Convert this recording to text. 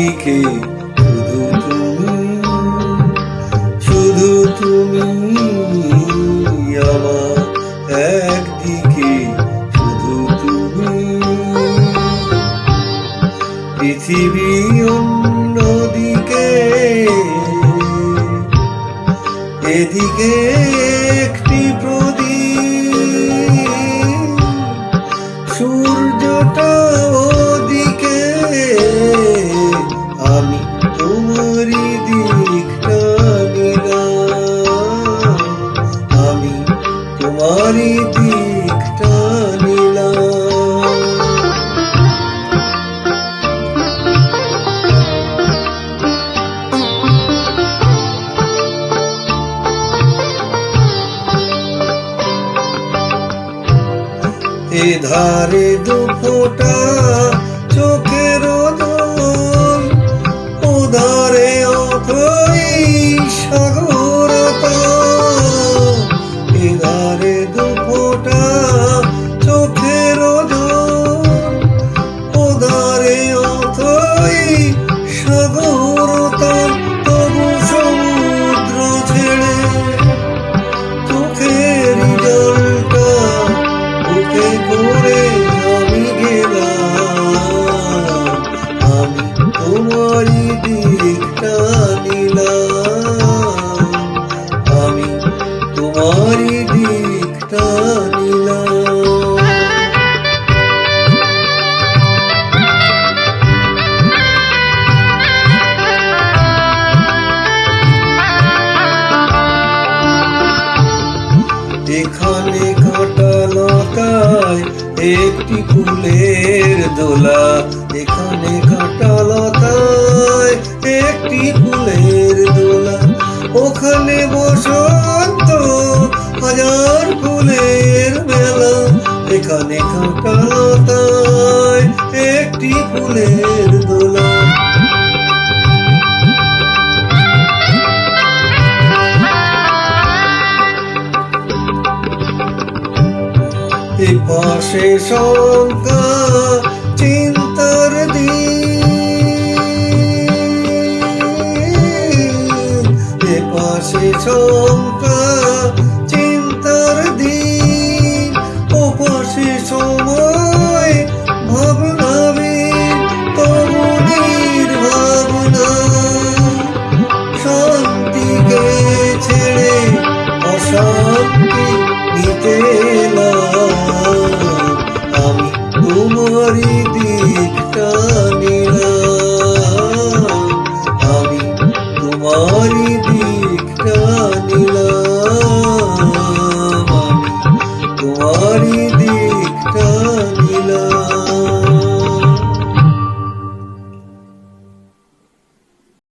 একদিকে শুধু তুমি আমার একদিকে শুধু তুমি পৃথিবী অন্যদিকে এদিকে একটি প্রদীপ সূর্যটা ওদিকে আমি তোমারই দিকটা নিলাম আমি তোমারই দিকটা নিলাম এধারে দুফোঁটা চোখের জল ওধারে অথই সাগরতা এধারে দুফোঁটা চোখের জল ওধারে অথই সাগরতা তবু সমুদ্র ছেড়ে চোখের জলটা বুকে করে আমি গেলাম আমি তোমারই দিকটা নিলাম আমি তোমারই দিকটা নিলাম এখানে কাঁটা লতায় একটি ফুলের দোলা এখানে কাঁটা লতায় একটি ফুলের দোলা ওখানে বসন্ত হাজার ফুলের মেলা এখানে কাঁটা লতায় একটি ফুলের দোলা পাশে শঙ্কা চিন্তার দিন পাশে শঙ্কা চিন্তার দিন ও পাশে সময় ভাবনাবিন তরুণীর ভাবনা শান্তিকে ছেড়ে অশান্তি নিতে আমি তোমারই দিকটা নিলাম আমি তোমারই দিকটা নিলাম আমি তোমারই